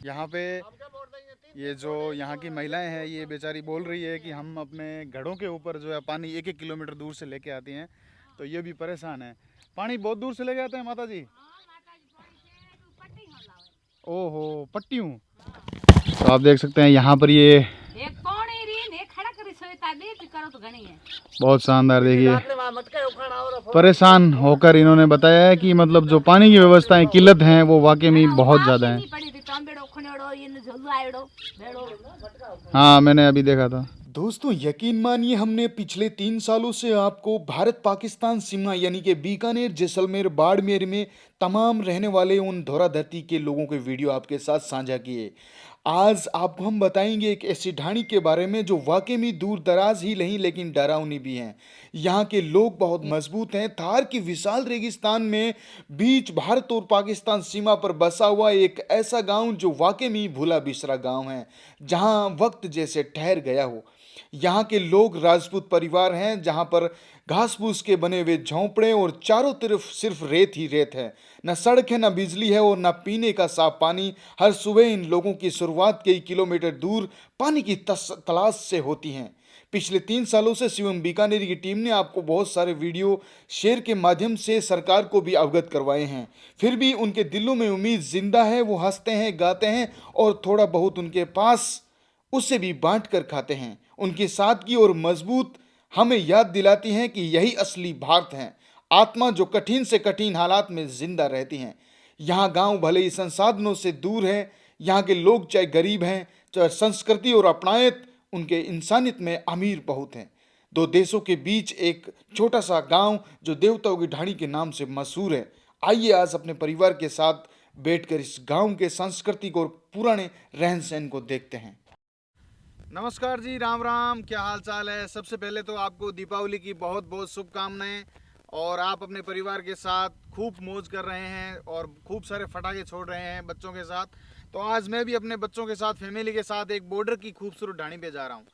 यहाँ पे ये जो यहाँ की महिलाएं हैं, ये बेचारी बोल रही है कि हम अपने घरों के ऊपर जो है पानी 1-1 किलोमीटर दूर से लेके आती हैं, तो ये भी परेशान है। पानी बहुत दूर से लेके आते हैं माता जी। ओहो, पट्टियों। तो आप देख सकते हैं यहाँ पर ये बहुत शानदार, देखिए परेशान होकर इन्होंने बताया है कि मतलब जो पानी की व्यवस्थाएं किल्लत हैं वो वाकई में बहुत ज़्यादा है। हाँ, मैंने अभी देखा था। दोस्तों यकीन मानिए, हमने पिछले 3 सालों से आपको भारत पाकिस्तान सीमा यानी कि बीकानेर, जैसलमेर, बाड़मेर में तमाम रहने वाले उन धरा धरती के लोगों के वीडियो आपके साथ साझा किए। आज आपको हम बताएंगे एक ऐसी ढाणी के बारे में जो वाकई में दूर दराज ही नहीं लेकिन डरावनी भी है। यहाँ के लोग बहुत मजबूत हैं। थार की विशाल रेगिस्तान में बीच भारत और पाकिस्तान सीमा पर बसा हुआ एक ऐसा गांव जो वाकई में भूला बिसरा गांव है, जहां वक्त जैसे ठहर गया हो। यहाँ के लोग राजपूत परिवार हैं, जहाँ पर घास फूस के बने हुए झोंपड़े और चारों तरफ सिर्फ रेत ही रेत है। न सड़क है, न बिजली है और न पीने का साफ पानी। हर सुबह इन लोगों की शुरुआत कई किलोमीटर दूर पानी की तलाश से होती है। पिछले 3 सालों से शिवम बीकानेर की टीम ने आपको बहुत सारे वीडियो शेयर के माध्यम से सरकार को भी अवगत करवाए हैं। फिर भी उनके दिलों में उम्मीद जिंदा है। वो हंसते हैं, गाते हैं और थोड़ा बहुत उनके पास उससे भी बांट कर खाते हैं। उनकी सादगी और मजबूत हमें याद दिलाती हैं कि यही असली भारत है, आत्मा जो कठिन से कठिन हालात में जिंदा रहती हैं। यहाँ गांव भले ही संसाधनों से दूर है, यहाँ के लोग चाहे गरीब हैं, चाहे संस्कृति और अपनायत उनके इंसानियत में अमीर बहुत हैं। दो देशों के बीच एक छोटा सा गांव जो देवताओं की ढाणी के नाम से मशहूर है। आइए आज अपने परिवार के साथ बैठकर इस गांव के सांस्कृतिक और पुराने रहन सहन को देखते हैं। नमस्कार जी, राम राम, क्या हाल चाल है। सबसे पहले तो आपको दीपावली की बहुत बहुत शुभकामनाएं, और आप अपने परिवार के साथ खूब मौज कर रहे हैं और खूब सारे फटाके छोड़ रहे हैं बच्चों के साथ। तो आज मैं भी अपने बच्चों के साथ, फैमिली के साथ एक बॉर्डर की खूबसूरत ढाणी पे जा रहा हूँ।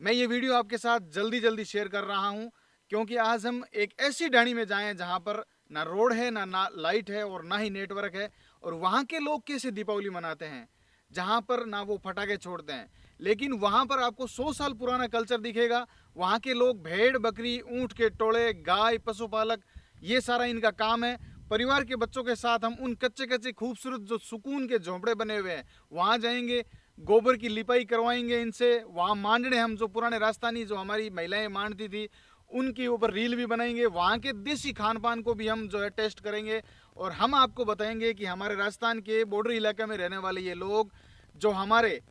मैं ये वीडियो आपके साथ जल्दी जल्दी शेयर कर रहा हूँ क्योंकि आज हम एक ऐसी ढाणी में जाएं जहाँ पर ना रोड है, ना लाइट है और ना ही नेटवर्क है, और वहाँ के लोग कैसे दीपावली मनाते हैं, जहाँ पर ना वो फटाके छोड़ते हैं, लेकिन वहाँ पर आपको 100 साल पुराना कल्चर दिखेगा। वहाँ के लोग भेड़ बकरी, ऊँट के टोले, गाय, पशुपालक, ये सारा इनका काम है। परिवार के बच्चों के साथ हम उन कच्चे कच्चे खूबसूरत जो सुकून के झोंपड़े बने हुए हैं वहाँ जाएंगे, गोबर की लिपाई करवाएंगे इनसे। वहाँ मांडने, हम जो पुराने राजस्थानी जो हमारी महिलाएं मांडती थी, उनके ऊपर रील भी बनाएंगे। वहाँ के देसी खान पान को भी हम जो है टेस्ट करेंगे, और हम आपको बताएंगे कि हमारे राजस्थान के बॉर्डर इलाके में रहने वाले ये लोग, जो हमारे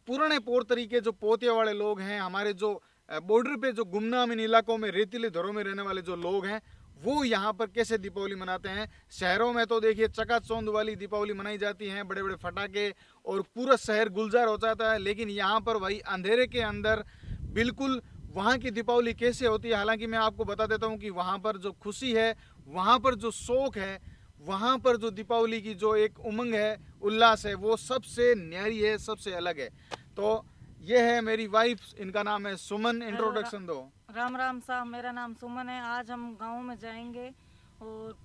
पुराने पौर तरीके जो पोते वाले लोग हैं, हमारे जो बॉर्डर पे जो गुमनाम इन इलाकों में रेतीले घरों में रहने वाले जो लोग हैं, वो यहाँ पर कैसे दीपावली मनाते हैं। शहरों में तो देखिए चकाचौंध वाली दीपावली मनाई जाती है, बड़े बड़े फटाके और पूरा शहर गुलजार हो जाता है, लेकिन यहाँ पर भाई अंधेरे के अंदर बिल्कुल वहाँ की दीपावली कैसे होती है। हालांकि मैं आपको बता देता हूँ कि वहाँ पर जो खुशी है, वहाँ पर जो शौक है, वहाँ पर जो दीपावली की जो एक उमंग है, उल्लास है, वो सबसे न्यारी है, सबसे अलग है। तो ये है मेरी वाइफ, इनका नाम है सुमन। इंट्रोडक्शन दो। राम राम साहब, मेरा नाम सुमन है। आज हम गांव में जाएंगे और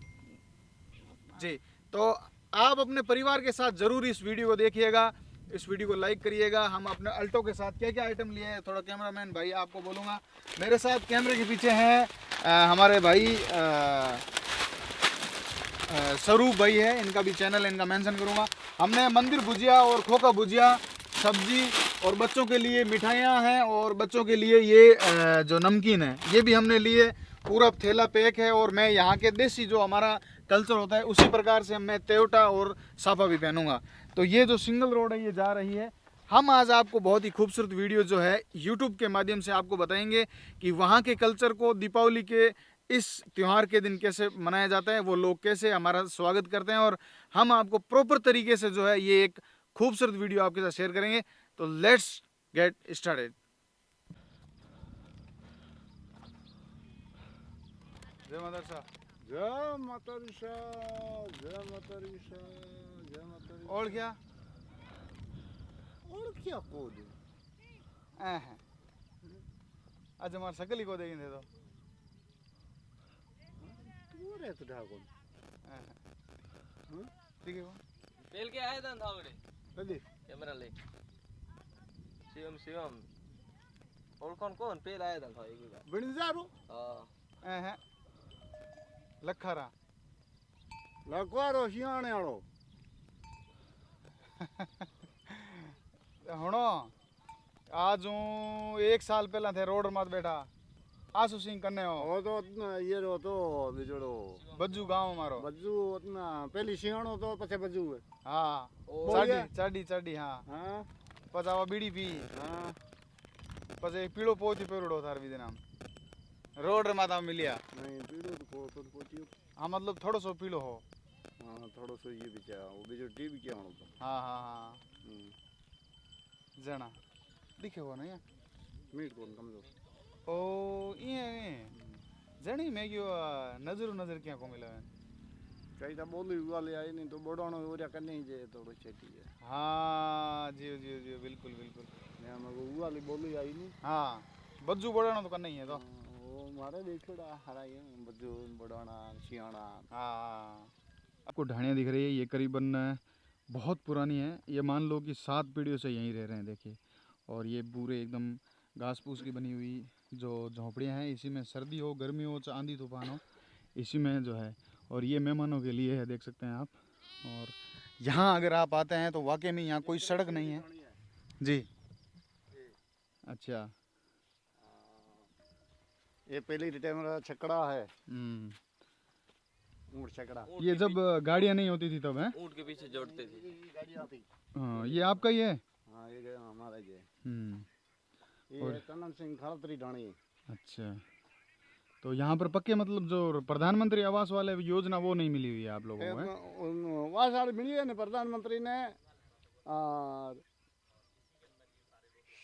जी, तो आप अपने परिवार के साथ जरूर इस वीडियो को देखिएगा, इस वीडियो को लाइक करिएगा। हम अपने अल्टो के साथ क्या क्या आइटम लिए हैं, थोड़ा कैमरामैन भाई आपको बोलूँगा। मेरे साथ कैमरे के पीछे हैं हमारे भाई स्वरूप भाई है, इनका भी चैनल है, इनका मेंशन करूंगा। हमने मंदिर भुजिया और खोखा भुजिया, सब्जी और बच्चों के लिए मिठाइयाँ हैं, और बच्चों के लिए ये जो नमकीन है ये भी हमने लिए। पूरा थैला पैक है, और मैं यहाँ के देसी जो हमारा कल्चर होता है उसी प्रकार से मैं तेवटा और साफा भी पहनूंगा। तो ये जो सिंगल रोड है ये जा रही है। हम आज आपको बहुत ही खूबसूरत वीडियो जो है यूट्यूब के माध्यम से आपको बताएंगे कि वहाँ के कल्चर को, दीपावली के इस त्यौहार के दिन कैसे मनाया जाता है, वो लोग कैसे हमारा स्वागत करते हैं, और हम आपको प्रॉपर तरीके से जो है ये एक खूबसूरत वीडियो आपके साथ शेयर करेंगे। तो लेट्स गेट स्टार्टेड। जय माता सा, जय माता ऋषा, जय माता ऋषा, जय माता ऋषा। और क्या बोलूं? आज हमारे सकल ही को देखेंगे तो तू रे तो ढाकुन ठीक है पेल के आए था थावड़े कधी कैमरा ले शिवम शिवम और कौन पेल आया था एक बार बिणजारू हां लखरा लखवारो सियाणे वालो हुणो आज हूँ 1 साल पहला थे रोड मात बैठा आसू सिंह कन्ने हो वो तो ये रो तो बिजोड़ो बज्जू गांव मारो बज्जू उतना पहली सियाणो तो पछे बज्जू है हाँ बोलिए। चढ़ी हाँ हाँ पचावा बीड़ी पी हाँ પછી એક પીળો પોતી પહેરડો તાર બીજે નામ રોડ માતા મિલ્યા नहीं पीड़ो तो पोचियो हाँ मतलब थोड़ो सो पीळो हो हाँ थोड़ो सो ये बिचा वो बिजो टीवी क्या होनो तो हाँ हाँ हाँ जणा दिखे हो ना मीट कोन समझो ओ ये जणी मैं क्यों नजर क्या को मिला कई तो बोली वाले आई नहीं तो बड़ाणो ओरिया करने ही जे थोड़ो चेटी है हाँ जियो जियो जियो बिल्कुल बिल्कुल मैं मगो वाली बोली आई नहीं हाँ बज्जू बड़ाणो तो करना ही है तो वो मारे देखड़ा हरा ये बज्जू बड़ाणा सियाणा हाँ आपको ढाणियाँ दिख रही है ये करीबन बहुत पुरानी है ये मान लो कि 7 पीढ़ियों से यहीं रह रहे हैं देखिए और ये पूरे एकदम घास फूस की बनी हुई जो झोंपड़ियाँ हैं इसी में सर्दी हो गर्मी हो चाहे आंधी तूफान हो इसी में जो है और ये मेहमानों के लिए है देख सकते हैं आप और यहाँ अगर आप आते हैं तो वाकई में यहाँ कोई सड़क नहीं है जी अच्छा ये पहले टाइम छकड़ा है ऊंट छकड़ा ये जब गाड़ियाँ नहीं होती थी तब है ऊंट के पीछे जोड़ते थे गाड़ी आती हाँ ये आपका ही है हाँ ये हमारा ये और ये कन्नन सिंह खड़तरी ढाणी अच्छा तो यहाँ पर पक्के मतलब जो प्रधानमंत्री आवास वाले योजना वो नहीं मिली हुई है आप लोगों को है? वहाँ सारे मिली है ना प्रधानमंत्री ने और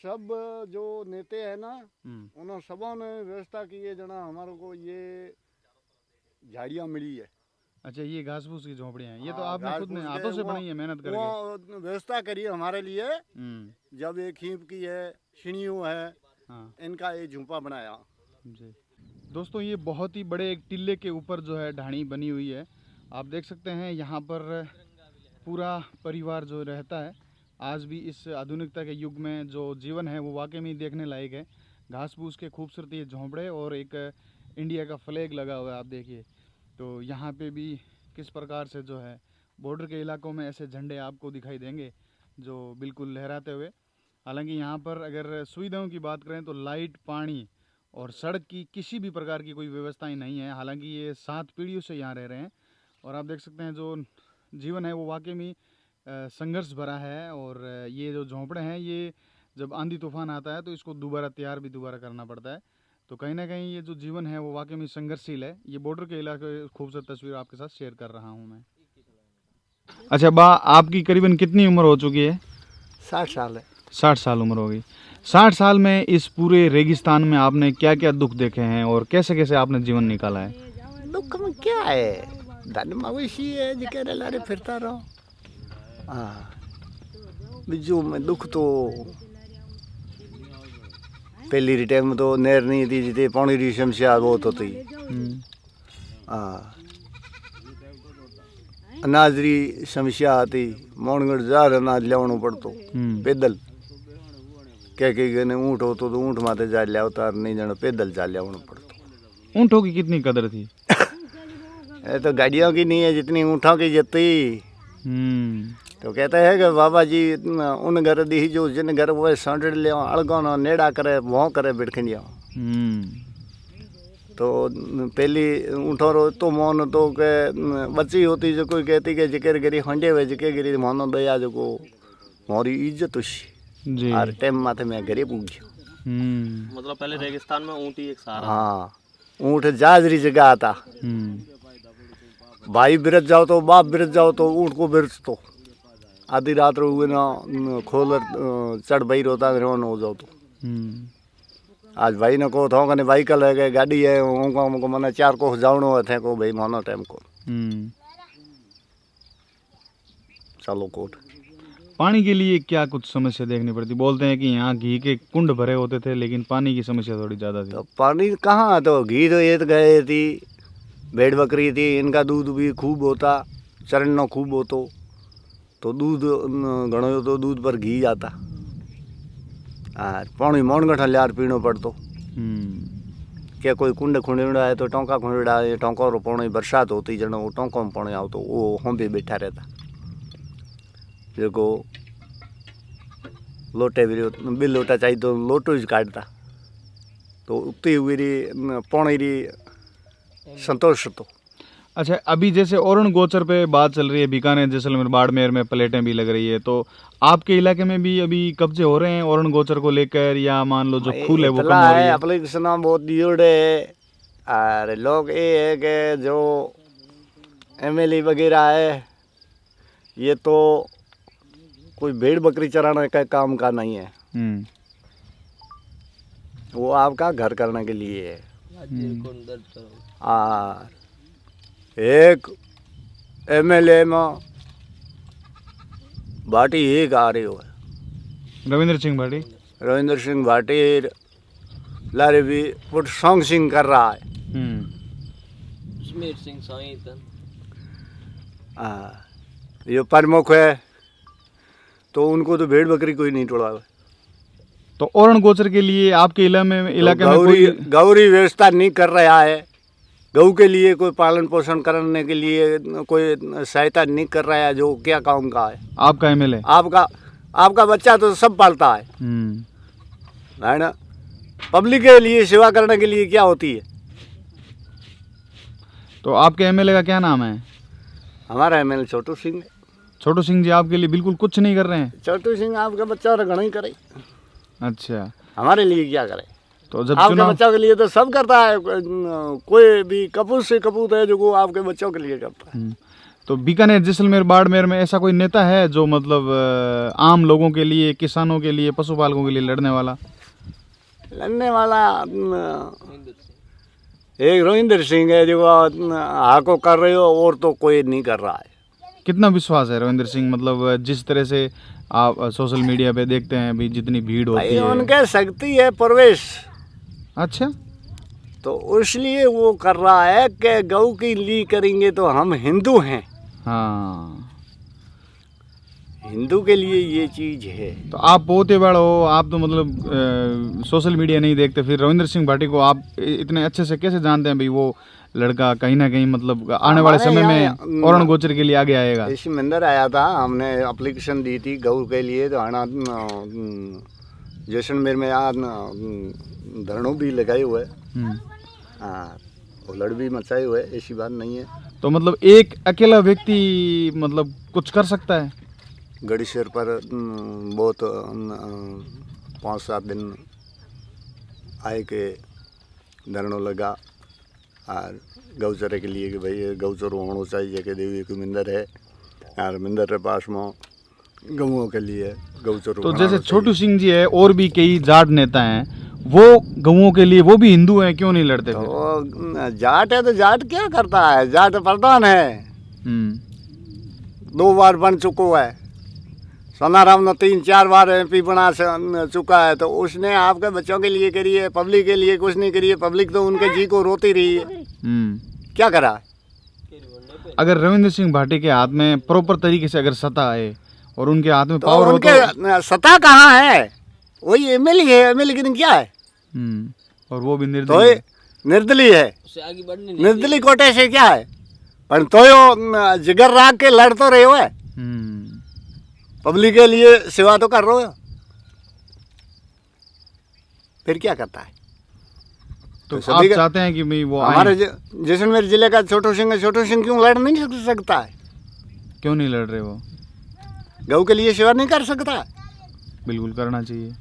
सब जो नेते है ना उन्होंने सबों ने व्यवस्था की है जना हमारे को ये झाड़ियाँ मिली है अच्छा ये घास फूस की झोपड़ियाँ हैं ये तो हाँ, आपने खुद ने घास-फूस हाथों से वो- बनाई है मेहनत करके वो व्यवस्था करी है हमारे लिए हम्म जब ये खींप की है सीढ़ियों है हाँ इनका ये झुंपा बनाया जी दोस्तों ये बहुत ही बड़े एक टिल्ले के ऊपर जो है ढाणी बनी हुई है आप देख सकते हैं यहाँ पर पूरा परिवार जो रहता है आज भी इस आधुनिकता के युग में जो जीवन है वो वाकई में देखने लायक है घास फूस के खूबसूरत ये झोंपड़े और एक इंडिया का फ्लैग लगा हुआ है आप देखिए तो यहाँ पे भी किस प्रकार से जो है बॉर्डर के इलाकों में ऐसे झंडे आपको दिखाई देंगे जो बिल्कुल लहराते हुए हालांकि यहाँ पर अगर सुविधाओं की बात करें तो लाइट पानी और सड़क की किसी भी प्रकार की कोई व्यवस्थाएं नहीं है हालांकि ये 7 पीढ़ियों से यहाँ रह रहे हैं और आप देख सकते हैं जो जीवन है वो वाकई में संघर्ष भरा है और ये जो झोंपड़े हैं ये जब आंधी तूफान आता है तो इसको दोबारा करना पड़ता है तो कहीं ना कहीं ये जो जीवन है वो वाकई में संघर्षशील है ये बॉर्डर के इलाके खूबसूरत तस्वीर आपके साथ शेयर कर रहा हूँ मैं अच्छा बा आपकी करीबन कितनी उम्र हो चुकी है 60 साल है 60 साल उम्र हो गई 60 साल में इस पूरे रेगिस्तान में आपने क्या क्या दुख देखे हैं और कैसे कैसे आपने जीवन निकाला है दुख में क्या है धन मवेशी है जिके लारे फिरता रहो हाँ बिजू में दुख तो पहली टाइम में तो नहर नहीं थी जितने पानी की समस्या बहुत होती हाँ अनाज री समस्या आती मोनगढ़ जार अनाज लियावणो पड़तो पैदल कह ने ऊँट हो तो ऊँट माथे जा लिया उतार नहीं जाना पैदल जा लियावणो पड़तो ऊँटों की कितनी कदर थी ये तो गाड़ियों की नहीं है जितनी ऊँटों की जितनी तो कहते हैं कि बाबा जी उन घर दी जो जिन घर वो सांड ले अड़गो न नेड़ा करे वो करे बिड़खंडिया तो पहली ऊँटों रो तो मोन तो के बच्ची होती जो कोई कहती कि जिकर गिरी हंडे हुए जिके गिरी मोनो दया जो को मोरी इज्जत उसी जी हर टाइम माथे मैं घरे पूछ मतलब पहले रेगिस्तान में ऊँट ही एक सहारा हाँ ऊँट जाजरी जगह आता भाई बिरज जाओ तो बाप बिरज जाओ तो ऊँट को बिरज तो आधी रात रो हुए ना खोल चढ़ बही रोता रोन हो जाओ तो आज भाई ने को था कने भाई कल है गाड़ी है उनको मने 4 को जावणो थे को भाई मानो टाइम को चलो कोट पानी के लिए क्या कुछ समस्या देखनी पड़ती बोलते हैं कि यहाँ घी के कुंड भरे होते थे लेकिन पानी की समस्या थोड़ी ज़्यादा थी तो पानी कहाँ तो घी तो ये तो गए थी भेड़ बकरी थी, इनका दूध भी खूब होता, चरण खूब होतो, तो दूध घणो हो तो दूध पर घी जाता। पानी मोन गठन लियार पीनो पड़तो। के कोई कुंड खुंडेड़ा है तो टोंका खुंडेड़ा है, टोंका रो पानी बरसात होती जन वो टोंका में पानी आवतो, वो हम भी बैठा रहता। जेको लोटे भी लोटा चाहिए तो लोटो ही काटता, तो उतनी हुई पानी री संतोष तो। अच्छा, अभी जैसे ओरण गोचर पे बात चल रही है, बीकानेर जैसलमेर बाड़मेर में प्लेटें भी लग रही है, तो आपके इलाके में भी अभी कब्जे हो रहे हैं ओरण गोचर को लेकर, या मान लो जो खूल है वो कम हो रही है? एप्लीकेशन बहुत दियोड़े है, और लोग ये है कि जो एमएलए वगैरह है ये तो कोई भेड़ बकरी चराने का काम का नहीं है, वो आपका घर करने के लिए है। और एक एमएलए में भाटी एक आ रही हो, रविंद्र सिंह भाटी। रविंद्र सिंह भाटी लारे भी पुट सॉन्ग सिंग कर रहा है। सुमेर सिंह साईं तन। ये प्रमुख है, तो उनको तो भेड़ बकरी कोई नहीं तोड़ा। तो ओरण गोचर के लिए आपके इलाके में गौरी व्यवस्था नहीं कर रहा है, गऊ के लिए कोई पालन पोषण करने के लिए कोई सहायता नहीं कर रहा है, जो क्या काम का है। आपका एमएलए आपका बच्चा तो सब पालता है ना। पब्लिक के लिए सेवा करने के लिए क्या होती है। तो आपके एमएलए का क्या नाम है? हमारा एमएलए छोटू सिंह है। छोटू सिंह जी आपके लिए बिल्कुल कुछ नहीं कर रहे हैं? छोटू सिंह आपका बच्चा और घना ही करे। अच्छा, हमारे लिए क्या करे? तो जब आपके बच्चों के लिए तो सब करता है, कोई भी कपूत से कपूत है जो वो आपके बच्चों के लिए करता है। तो बीकानेर जैसलमेर बाड़मेर में ऐसा कोई नेता है जो मतलब आम लोगों के लिए, किसानों के लिए, पशुपालकों के लिए लड़ने वाला एक रविंद्र सिंह है जो हाको कर रहे हो, और तो कोई नहीं कर रहा है। कितना विश्वास है रविंद्र सिंह, मतलब जिस तरह से आप सोशल मीडिया पे देखते हैं भी जितनी भीड़ होती है? उनके शक्ति है प्रवेश। अच्छा, तो इसलिए वो कर रहा है कि गऊ की ली करेंगे तो हम हिंदू हैं। हाँ, हिंदू के लिए ये चीज है। तो आप पोते बड़ हो, आप तो मतलब सोशल मीडिया नहीं देखते, फिर रविंद्र सिंह भाटी को आप इतने अच्छे से कैसे जानते हैं भाई वो लड़का कहीं ना कहीं मतलब आने वाले समय में ओरण गोचर के लिए आगे आएगा? इसी मंदिर आया था, हमने एप्लीकेशन दी थी गऊ के लिए, तो आना जैसलमेर में धरनों भी लगाए हुए, उलड़ भी मचाए हुए, ऐसी बात नहीं है। तो मतलब एक अकेला व्यक्ति मतलब कुछ कर सकता है? गड़ी सिर पर बहुत 5-7 दिन आए के धरनों लगा, और गौचरे के लिए कि भाई गौचर होना चाहिए कि देवी की मंदिर है, और मंदिर के पास में गऊओं के लिए गौचर। तो जैसे छोटू सिंह जी है, और भी कई जाट नेता हैं, वो गऊओं के लिए वो भी हिंदू हैं, क्यों नहीं लड़ते? तो जाट है तो जाट क्या करता है, जाट प्रधान है, 2 बार बन चुका है, सोनाराम ने 3-4 बार MP बना चुका है, तो उसने आपके बच्चों के लिए करी है, पब्लिक के लिए कुछ नहीं करी है। पब्लिक तो उनके जी को रोती रही है, क्या करा। अगर रविंद्र सिंह भाटी के हाथ में प्रॉपर तरीके से अगर सत्ता आए और उनके हाथ में तो पावर हो, उनके सत्ता कहाँ है? वही एमएलए है, एमएलए की क्या है? और वो भी निर्दलीय है, निर्दलीय कोटे से क्या है? पर तो जिगर राख के लड़ तो रहे हो है, पब्लिक के लिए सेवा तो कर रहे हो, फिर क्या करता है? तो आप चाहते हैं कि भाई वो हमारे जैसलमेर जिले का छोटू सिंह है, छोटू सिंह क्यों लड़ नहीं सकता है? क्यों नहीं लड़ रहे? वो गऊ के लिए सेवा नहीं कर सकता? बिल्कुल करना चाहिए।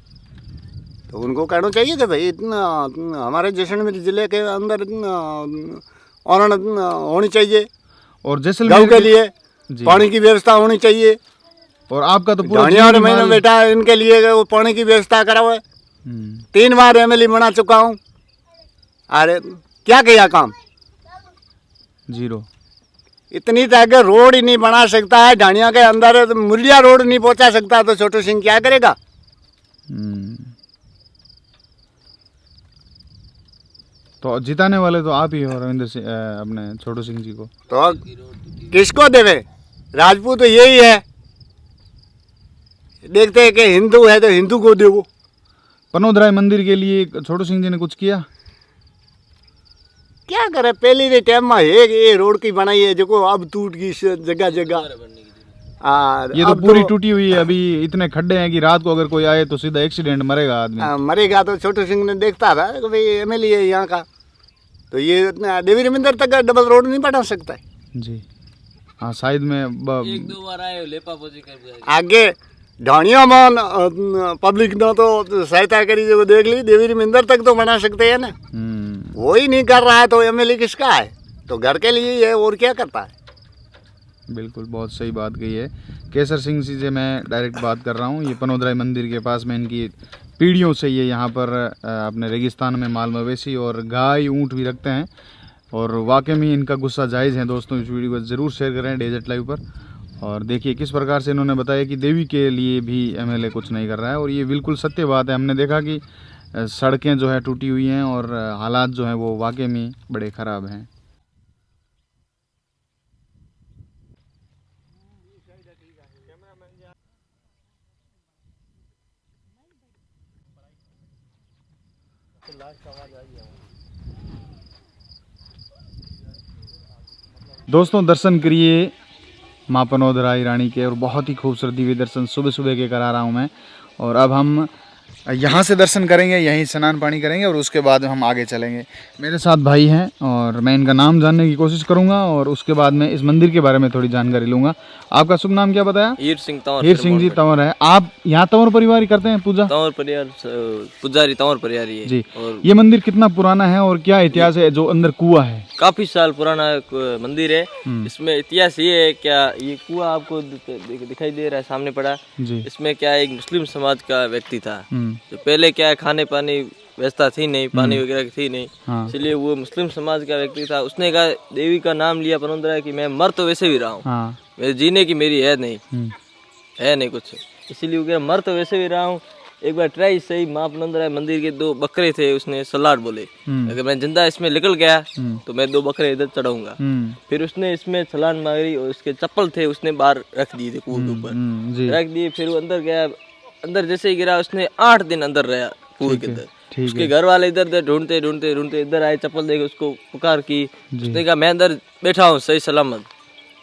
तो उनको कहना चाहिए कि भाई इतना हमारे जैसलमेर जिले के अंदर औरण होनी चाहिए, और जैसलमेर गऊ के लिए पानी की व्यवस्था होनी चाहिए। और आपका तो पूरा मैंने बेटा इनके लिए वो पानी की व्यवस्था करा हुआ है, 3 बार एमएलए बना चुका हूँ। अरे क्या किया काम? 0। इतनी तक रोड ही नहीं बना सकता है, ढाणिया के अंदर मुरलिया रोड नहीं पहुंचा सकता, तो छोटू सिंह क्या करेगा? तो जिताने वाले तो आप ही हो रविंद्र सिंह, अपने छोटू सिंह जी को। तो किसको देवे? राजपूत तो यही है, देखते हैं कि हिंदू है तो हिंदू को देवो। पनोदराय मंदिर के लिए छोटू सिंह जी ने कुछ किया? क्या करे, पहले के टाइम में ये रोड की बनाई है जो अब टूट गई जगह जगह। ये तो पूरी टूटी हुई है, अभी इतने खड्डे हैं कि रात को अगर कोई आए तो सीधा एक्सीडेंट, मरेगा आदमी। मरेगा। तो छोटू सिंह ने देखता था कि भाई एमएलए है यहाँ का, तो ये देवी रविंदर तक डबल रोड नहीं बना सकता है जी। हाँ शायद में एक दो बार आए लेपा पोजी कर आगे ढाणिया में पब्लिक ने तो सहायता करी, जो देख ली देवी रविंदर तक तो बना सकते हैं ना। वो ही नहीं कर रहा है तो एमएलए किसका है? तो घर के लिए ही है, और क्या करता है। बिल्कुल, बहुत सही बात कही है। केसर सिंह जी से मैं डायरेक्ट बात कर रहा हूँ। ये पनोदराय मंदिर के पास में इनकी पीढ़ियों से ये यहाँ पर अपने रेगिस्तान में माल मवेशी और गाय ऊँट भी रखते हैं, और वाकई में इनका गुस्सा जायज़ है। दोस्तों इस वीडियो को ज़रूर शेयर करें डेजर्ट लाइव पर, और देखिए किस प्रकार से इन्होंने बताया कि देवी के लिए भी एमएलए कुछ नहीं कर रहा है, और ये बिल्कुल सत्य बात है। हमने देखा कि सड़कें जो है टूटी हुई हैं और हालात जो हैं वो वाकई में बड़े ख़राब हैं। दोस्तों दर्शन करिए माँ पनोदराय रानी के, और बहुत ही खूबसूरत दिव्य दर्शन सुबह सुबह के करा रहा हूँ मैं। और अब हम यहाँ से दर्शन करेंगे, यहीं स्नान पानी करेंगे और उसके बाद हम आगे चलेंगे। मेरे साथ भाई हैं और मैं इनका नाम जानने की कोशिश करूँगा, और उसके बाद मैं इस मंदिर के बारे में थोड़ी जानकारी लूँगा। आपका शुभ नाम क्या बताया? हीर सिंह तंवर। हीर सिंह जी तंवर है। आप यहाँ तंवर परिवार ही करते हैं पूजा? तंवर परिवार पुजारी तंवर परिवार है जी। और ये मंदिर कितना पुराना है और क्या इतिहास है? जो अंदर कुआं है, काफी साल पुराना मंदिर है। इसमें इतिहास ये है, क्या ये कुआं आपको दिखाई दे रहा है सामने पड़ा जी। इसमें क्या एक मुस्लिम समाज का व्यक्ति था। तो पहले क्या है, खाने पानी व्यवस्था थी नहीं, पानी वगैरह की थी नहीं, इसलिए वो मुस्लिम समाज का व्यक्ति था। उसने कहा देवी का नाम लिया पनोदराय कि मैं मर तो वैसे भी रहा हूँ, मेरे जीने की मेरी है नहीं कुछ, इसीलिए वो कह मर तो वैसे भी रहा हूँ, एक बार ट्राई सही। माँ पनोदराय मंदिर के 2 बकरे थे, उसने सलाड बोले अगर मैं जिंदा इसमें निकल गया तो मैं 2 बकरे इधर चढ़ाऊंगा। फिर उसने इसमें छलांग मारी और उसके चप्पल थे उसने बाहर रख दिए थे कुएं के ऊपर रख दिए। फिर वो अंदर गया, अंदर जैसे ही गिरा उसने 8 दिन अंदर रहा कुएं के अंदर। उसके घर वाले इधर उधर ढूंढते ढूंढते ढूंढते इधर आए, चप्पल देके उसको पुकार की। उसने कहा मैं अंदर बैठा हूँ सही सलामत,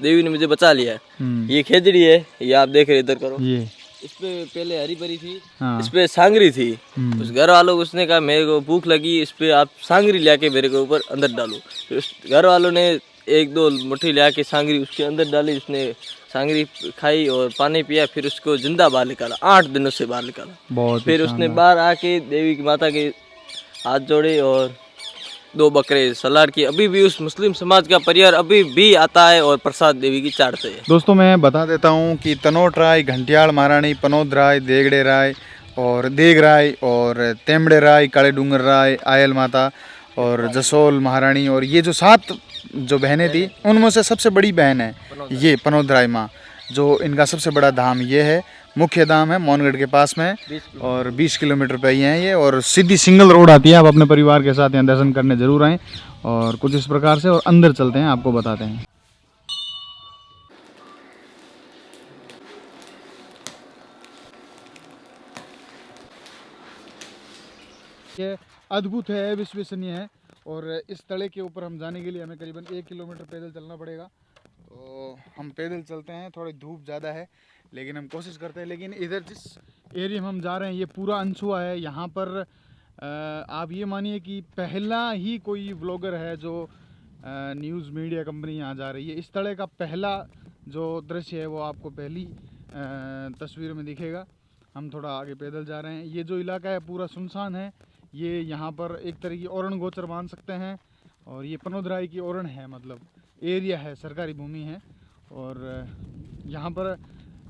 देवी ने मुझे बचा लिया है। ये खेजड़ी है, ये आप देख रहे इधर करो, इस पे पहले हरी भरी थी, इस पे सांगरी थी। उस घर वालों को उसने कहा मेरे को भूख लगी, इस पे आप सांगरी ला के मेरे को ऊपर अंदर डालो। फिर उस घर वालों ने 1-2 मुट्ठी ला के सांगरी उसके अंदर डाली, उसने सांगरी खाई और पानी पिया, फिर उसको जिंदा बाहर निकाला, 8 दिनों से बाहर निकाला। फिर उसने बाहर आके देवी की माता के हाथ जोड़े और 2 बकरे सलाद की। अभी भी उस मुस्लिम समाज का परिवार अभी भी आता है और प्रसाद देवी की चाटते हैं। दोस्तों मैं बता देता हूँ कि तनोट राय, घंटियाल महारानी, पनोदराय, देगड़े राय और देग राय और तेमड़े राय, काले डूंगर राय, आयल माता और जसोल महारानी, और ये जो 7 जो बहनें थी उनमें से सबसे बड़ी बहन है ये पनोदराय माँ, जो इनका सबसे बड़ा धाम ये है। मुख्य धाम है मोहनगढ़ के पास में, और 20 किलोमीटर पे ही है ये, और सीधी सिंगल रोड आती है। आप अपने परिवार के साथ यहाँ दर्शन करने जरूर आएँ, और कुछ इस प्रकार से। और अंदर चलते हैं, आपको बताते हैं। ये अद्भुत है, अविश्वसनीय है, और इस तले के ऊपर हम जाने के लिए हमें करीबन 1 किलोमीटर पैदल चलना पड़ेगा। तो हम पैदल चलते हैं, थोड़ी धूप ज़्यादा है लेकिन हम कोशिश करते हैं। लेकिन इधर जिस एरिया में हम जा रहे हैं ये पूरा अनछुआ है। यहाँ पर आप ये मानिए कि पहला ही कोई व्लॉगर है जो न्यूज़ मीडिया कंपनी यहाँ जा रही है। इस तरह का पहला जो दृश्य है वो आपको पहली तस्वीर में दिखेगा। हम थोड़ा आगे पैदल जा रहे हैं। ये जो इलाका है पूरा सुनसान है। ये यहाँ पर एक तरह की ओरण गोचर मान सकते हैं, और ये पनोदराय की ओरण है, मतलब एरिया है, सरकारी भूमि है। और यहाँ पर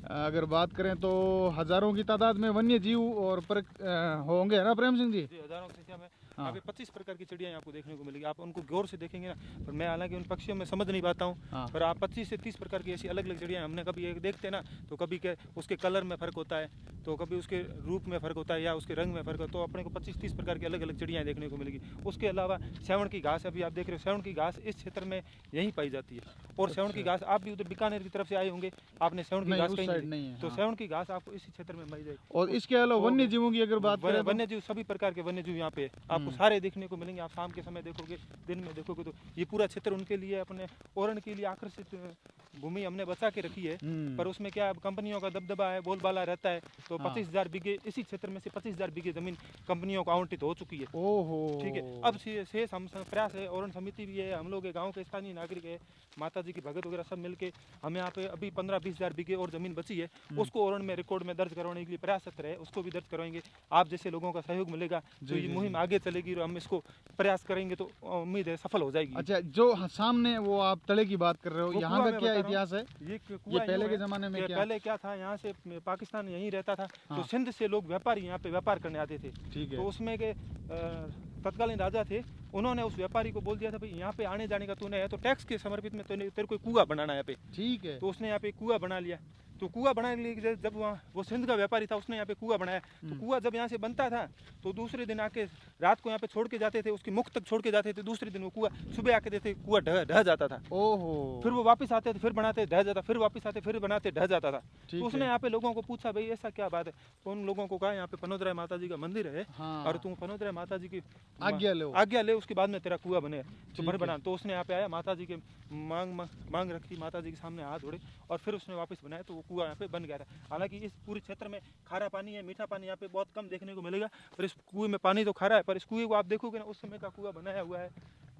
अगर बात करें तो हज़ारों की तादाद में वन्य जीव और होंगे, है ना प्रेम सिंह जी? हज़ारों की संख्या में यहाँ पे 25 प्रकार की चिड़ियाँ आपको देखने को मिलेगी। आप उनको गौर से देखेंगे ना, पर मैं हालांकि उन पक्षियों में समझ नहीं पाता हूँ, पर आप 25 से 30 प्रकार की ऐसी अलग अलग चिड़ियाँ हमने कभी एक देखते ना, तो कभी के उसके कलर में फ़र्क होता है, तो कभी उसके रूप में फ़र्क होता है या उसके रंग में फ़र्क होता है, तो अपने को 25-30 प्रकार की अलग अलग चिड़ियाँ देखने को मिलेगी। उसके अलावा सेवण की घास, अभी आप देख रहे हो सेवण की घास इस क्षेत्र में यहीं पाई जाती है। और सेवण की घास आप भी उधर बीकानेर की तरफ से आए होंगे, आपने सेवण की घास कहीं नहीं है, तो सेवण की घास आपको इसी क्षेत्र में मिल जाएगी। और इसके अलावा वन्य जीवों की अगर बात करें, वन्य जीव सभी प्रकार के वन्य जीव यहाँ पे आपको सारे देखने को मिलेंगे। आप शाम के समय देखोगे, दिन में देखोगे, तो ये पूरा क्षेत्र उनके लिए, अपने ओरण के लिए आकर्षित भूमि हमने बचा के रखी है। पर उसमें क्या कंपनियों का दबदबा है, बोलबाला रहता है, तो 25,000 बीघे इसी क्षेत्र में से 25,000 बीघे जमीन कंपनियों को आवंटित हो चुकी है। ओहो, ठीक है। अब शेष हम प्रयास है, ओरण समिति भी है, हम लोग गाँव के स्थानीय नागरिक है, माता जी की भगत वगैरह सब मिलके हम यहाँ पे अभी 15-20,000 बीघे और जमीन बची है, उसको ओरण में रिकॉर्ड में दर्ज करवाने के लिए प्रयासरत रहे, उसको भी दर्ज करवाएंगे। आप जैसे लोगों का सहयोग मिलेगा तो ये मुहिम आगे चलेगी और हम इसको प्रयास करेंगे तो उम्मीद है सफल हो जाएगी। अच्छा, जो सामने वो आप तले की बात कर रहे हो, यहाँ का क्या इतिहास है? ये पहले के जमाने में पहले क्या था, यहाँ से पाकिस्तान यहीं रहता था, तो सिंध से लोग व्यापारी यहाँ पे व्यापार करने आते थे। ठीक है। तो उसमें के तत्कालीन राजा थे, उन्होंने उस व्यापारी को बोल दिया था भाई यहाँ पे आने जाने का तूने है तो टैक्स के समर्पित में तेरे को कुआं बनाना है यहाँ पे। ठीक है। तो उसने यहाँ पे कुआं बना लिया। तो कुआं बनाने के लिए जब वहाँ वो सिंध का व्यापारी था, उसने यहाँ पे कुआं बनाया। तो कुआं जब यहाँ से बनता था तो दूसरे दिन आके रात को यहाँ पे छोड़ के जाते थे, उसकी मुख तक छोड़ के जाते थे। दूसरे दिन वो कुआं सुबह आके देते, कुआं ढह जाता था। ओहो। फिर वो वापस आते थे, फिर बनाते, ढह जाता, फिर वापस आते, फिर बनाते, ढह जाता था। तो उसने यहाँ पे लोगों को पूछा भाई ऐसा क्या बात है, तो उन लोगों को कहा यहाँ पे पनोदराय माता जी का मंदिर है और तुम पनोदराय माता जी की आज्ञा ले, उसके बाद में तेरा कुआं बने तो भर बना। तो उसने यहाँ पे आया, माता जी के मांग रखी, माता जी के सामने हाथ जोड़े और फिर उसने वापस बनाया, तो वो कुआं यहाँ पे बन गया था। हालांकि इस पूरे क्षेत्र में खारा पानी है, मीठा पानी यहाँ पे बहुत कम देखने को मिलेगा, पर इस कुएं में पानी तो खारा है, पर इस कुएं को आप देखोगे ना, उस समय का कुआं बनाया हुआ है,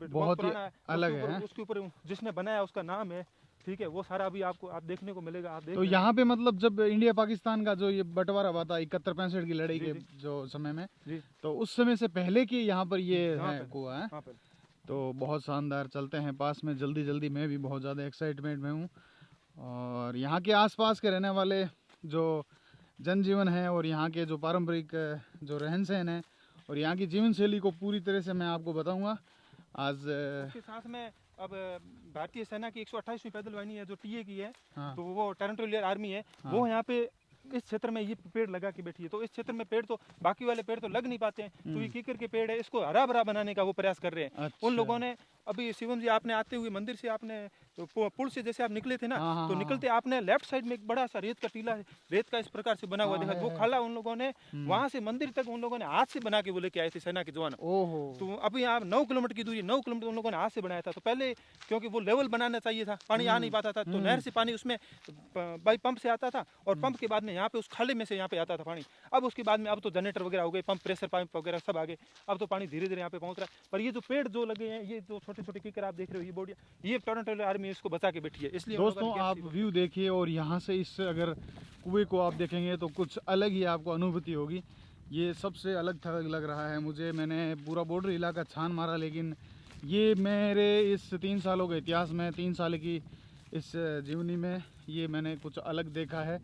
बहुत पुराना है, अलग है। उसके ऊपर जिसने बनाया उसका नाम है, ठीक है, वो सारा अभी आपको आप देखने को मिलेगा। आप तो यहाँ पे मतलब जब इंडिया पाकिस्तान का जो ये बंटवारा हुआ था 71-65 की लड़ाई के जो समय में, तो उस समय से पहले की यहाँ पर ये है कुआं है। तो बहुत शानदार। चलते हैं पास में जल्दी जल्दी, मैं भी बहुत ज़्यादा एक्साइटमेंट में हूँ। और यहाँ के आसपास के रहने वाले जो जनजीवन है और यहाँ के जो पारंपरिक जो रहन सहन है और यहाँ की जीवन शैली को पूरी तरह से मैं आपको बताऊँगा आज। उसके साथ में अब भारतीय सेना की 128वीं पैदल वाहिनी है जो टीए की है, तो वो टेरिटोरियल आर्मी है, वो यहाँ पे इस क्षेत्र में ये पेड़ लगा के बैठी है। तो इस क्षेत्र में पेड़ तो बाकी वाले पेड़ तो लग नहीं पाते हैं, तो ये कीकर के पेड़ है, इसको हरा भरा बनाने का वो प्रयास कर रहे हैं। अच्छा। उन लोगों ने अभी शिवम जी, आपने आते हुए मंदिर से आपने पुल से जैसे आप निकले थे ना, तो निकलते आपने लेफ्ट साइड में एक बड़ा सा रेत का टीला है, रेत का इस प्रकार से बना हुआ देखा, वो खाला उन लोगों ने वहां से मंदिर तक उन लोगों ने हाथ से बना के वो लेके आए थे सेना के जवान। तो अभी यहाँ 9 किलोमीटर की दूरी, 9 किलोमीटर उन लोगों ने हाथ से बनाया था। तो पहले क्योंकि वो लेवल बनाना चाहिए था, पानी आ नहीं पाता था, तो नहर से पानी उसमें बाई पंप से आता था और पंप के बाद में यहाँ पे उस खाले में से यहाँ पे आता था पानी। अब उसके बाद में अब तो जनरेटर वगैरह हो गए, पंप प्रेशर पंप वगैरह सब आ गए, अब तो पानी धीरे धीरे यहाँ पे पहुंच रहा है। पर ये जो पेड़ जो लगे हैं, ये जो छोटे छोटे कीकर आप देख रहे हो, ये बोर्ड, ये टेरिटोरियल आर्मी इसको बचा के बैठी है। इसलिए दोस्तों आप व्यू देखिए और यहाँ से इस अगर कुएं को आप देखेंगे तो कुछ अलग ही आपको अनुभूति होगी। ये सबसे अलग थलग लग रहा है मुझे। मैंने पूरा बॉर्डर इलाका छान मारा, लेकिन ये मेरे इस 3 सालों के इतिहास में, 3 साल की इस जीवनी में ये मैंने कुछ अलग देखा है।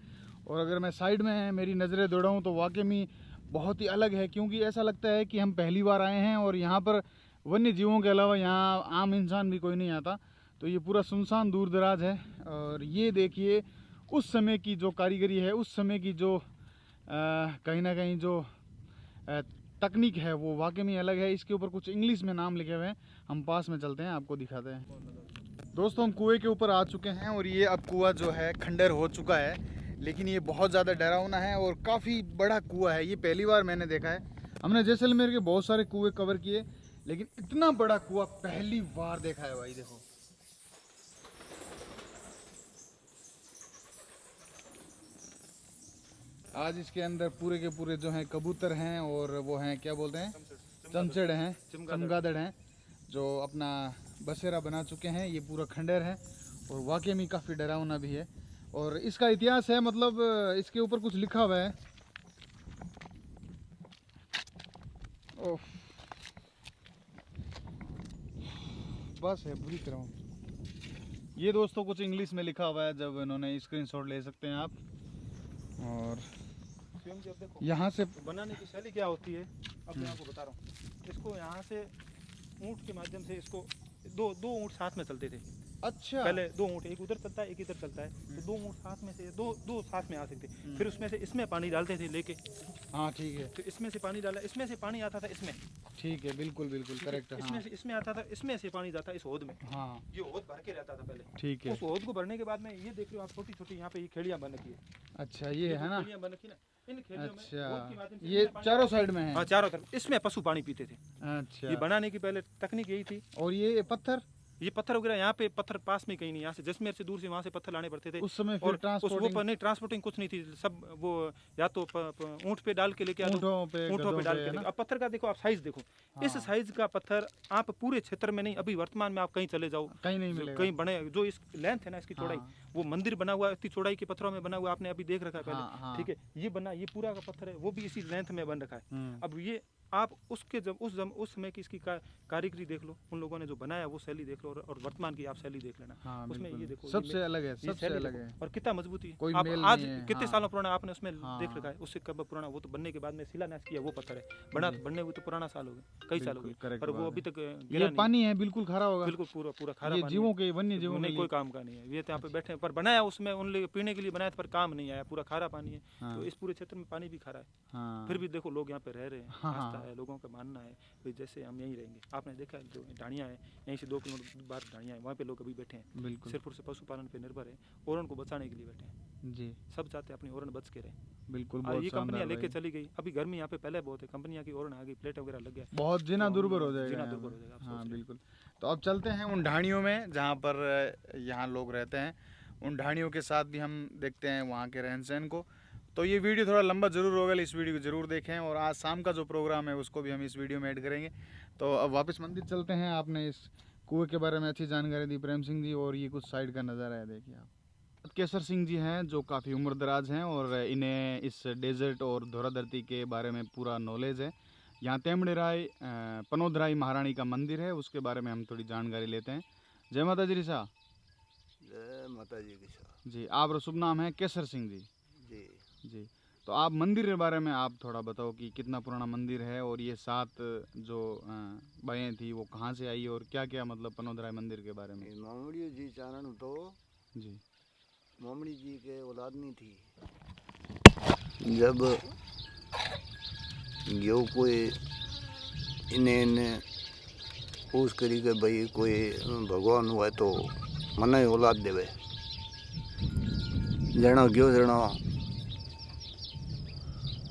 और अगर मैं साइड में मेरी नज़रें दौड़ाऊँ तो वाकई में बहुत ही अलग है, क्योंकि ऐसा लगता है कि हम पहली बार आए हैं और यहाँ पर वन्य जीवों के अलावा यहाँ आम इंसान भी कोई नहीं आता। तो ये पूरा सुनसान दूर दराज है। और ये देखिए उस समय की जो कारीगरी है, उस समय की जो कहीं ना कहीं जो तकनीक है वो वाकई में अलग है। इसके ऊपर कुछ इंग्लिश में नाम लिखे हुए हैं, हम पास में चलते हैं आपको दिखाते हैं। दोस्तों हम कुएं के ऊपर आ चुके हैं और ये अब कुआं जो है खंडर हो चुका है, लेकिन ये बहुत ज़्यादा डरावना है और काफ़ी बड़ा कुआं है। ये पहली बार मैंने देखा है। हमने जैसलमेर के बहुत सारे कुएं कवर किए, लेकिन इतना बड़ा कुआं पहली बार देखा है भाई। देखो आज इसके अंदर पूरे के पूरे जो हैं कबूतर हैं और वो हैं क्या बोलते हैं, चमचड़ हैं, चमगादड़ हैं, जो अपना बसेरा बना चुके हैं। ये पूरा खंडर है और वाकई में काफ़ी डरावना भी है। और इसका इतिहास है, मतलब इसके ऊपर कुछ लिखा हुआ है। ओह बस है बुरी तरह। ये दोस्तों कुछ इंग्लिश में लिखा हुआ है, जब इन्होंने स्क्रीनशॉट ले सकते हैं आप। और यहाँ से बनाने की शैली क्या होती है अब मैं आपको बता रहा हूँ। इसको यहाँ से ऊँट के माध्यम से इसको दो ऊँट साथ में चलते थे। अच्छा। पहले 2 ऊँट, एक उधर चलता है एक इधर चलता है, तो 2 ऊँट साथ में से दो साथ में आ सकते। फिर उसमें से इसमें पानी डालते थे लेके, हाँ ठीक है, तो इसमें से पानी डाला, इसमें से पानी आता था इसमें, ठीक है, बिल्कुल बिल्कुल करेक्ट। हाँ इसमें से इसमें आता था, इसमें से पानी जाता इस होद में। हाँ ये होद भर के रहता था पहले। ठीक है। उस होद को भरने के बाद में ये देख रहे हो आप, छोटी छोटी यहाँ पे ये खेड़ियाँ बन रखी है। अच्छा ये है ना। खेड़ियाँ बन रखी ना, इन खेड़ियों में होद के अच्छा माध्यम से ये इसमें पानी चारों साइड में है। हाँ चारों तरफ इसमें पशु पानी पीते थे। अच्छा ये बनाने की पहले तकनीक यही थी। और ये पत्थर ये पत्थर वगैरह यहाँ पे पत्थर पास में कहीं नहीं, यहाँ से जैसलमेर से दूर से वहाँ से पत्थर लाने पड़ते थे। उस समय और फिर उस वो ट्रांसपोर्टिंग पर नहीं, ट्रांसपोर्टिंग कुछ नहीं थी, सब वो या तो ऊँट पे डाल के लेके आ दो, ऊँटों पे ऊँटों गधों पे डाल पे, के है ना? लेके। अब पत्थर का देखो आप साइज देखो, इस साइज का पत्थर आप पूरे क्षेत्र में नहीं, अभी वर्तमान में आप कहीं चले जाओ कहीं नहीं मिलेगा। कहीं बने, जो इस लेंथ है ना इसकी चौड़ाई, हाँ। वो मंदिर बना हुआ है इतनी चौड़ाई के पत्थरों में बना हुआ, आपने अभी देख रखा है हाँ, हाँ। पहले, ठीक है। ये बना, ये पूरा का पत्थर है वो भी इसी लेंथ में बन रखा है। अब ये आप उसके जब उस समय की इसकी कारीगरी देख लो, उन लोगों ने जो बनाया वो शैली देख लो, और वर्तमान की आप शैली देख लेना। हाँ, उसमें बिल्कुल। ये देखो, सबसे अलग है, ये सबसे शैली अलग देखो, है। और कितना मजबूती है। कोई आप मेल आज नहीं है, कितने हाँ। सालों पुराना आपने उसमें हाँ। देख रखा है, उससे कब पुराना, वो तो बनने के बाद में शिलान्यास किया वो पत्थर है, बनने हुए तो पुराना साल हो गए, कई साल हो बिल्कुल, गए, correct पर वो बात अभी है। तक ये गिरा नहीं। पानी है बिल्कुल खारा होगा। बिल्कुल पूरा पूरा खारा ये पानी जीवों है। के वन्य जीवों के नहीं लिए। कोई काम का नहीं है, ये तो यहाँ पे बैठे हैं, पर बनाया उसमें उन लोग पीने के लिए बनाया था, पर काम नहीं आया, पूरा खारा पानी है। हाँ। तो इस पूरे क्षेत्र में पानी भी खारा है, हाँ फिर भी देखो लोग यहाँ पे रह रहे हैं, हाँ, आस्था हाँ। है, लोगों का मानना है कि जैसे हम यहीं रहेंगे। आपने देखा है जो ढाणियाँ है, यहीं से 2 किलोमीटर बाहर ढाणियाँ है, वहाँ पे लोग अभी बैठे हैं, बिल्कुल सिर्फ और सिर्फ पशुपालन पे निर्भर है, ओरण को बचाने के लिए बैठे हैं। जी सब चाहते हैं अपनी ओरण बच के रहे। बिल्कुल। ये बहुत कंपनियां शानदार लेके भाई। चली गई, अभी गर्मी यहाँ पे पहले बहुत है, कंपनियां की ओरण आ गई, प्लेट वगैरह लग गया, बहुत जीना तो दुर्भर हो जाएगा जीना यहाँ दुर्भर पे। हो जाएगा, आप हाँ सोच रहे हैं। बिल्कुल। तो अब चलते हैं उन ढाणियों में जहाँ पर यहाँ लोग रहते हैं, उन ढाणियों के साथ भी हम देखते हैं वहाँ के रहन सहन को। तो ये वीडियो थोड़ा लंबा जरूर होगा, इस वीडियो को जरूर देखें, और आज शाम का जो प्रोग्राम है उसको भी हम इस वीडियो में ऐड करेंगे। तो अब वापस मंदिर चलते हैं। आपने इस कुएं के बारे में अच्छी जानकारी दी प्रेम सिंह जी, और ये कुछ साइड का नज़ारा है, देखिए आप। केसर सिंह जी हैं जो काफ़ी उम्रदराज हैं, और इन्हें इस डेजर्ट और धोरा धरती के बारे में पूरा नॉलेज है। यहाँ तेमड़ेराय पनोदराई महारानी का मंदिर है, उसके बारे में हम थोड़ी जानकारी लेते हैं। जय माता जी रिसा। जय माता जी की साहब जी, आप शुभ नाम है केसर सिंह जी। जी। जी, तो आप मंदिर के बारे में आप थोड़ा बताओ कि कितना पुराना मंदिर है, और ये 7 जो बाएँ थी वो कहाँ से आई, और क्या क्या मतलब पनोदराय मंदिर के बारे में। मामड़ी जी चारण तो जी मामड़ी जी के औलाद नहीं थी। जब यो कोई इन्हें पूछ करी के भाई कोई भगवान हुआ तो मने औलाद देवे, जना गयो जना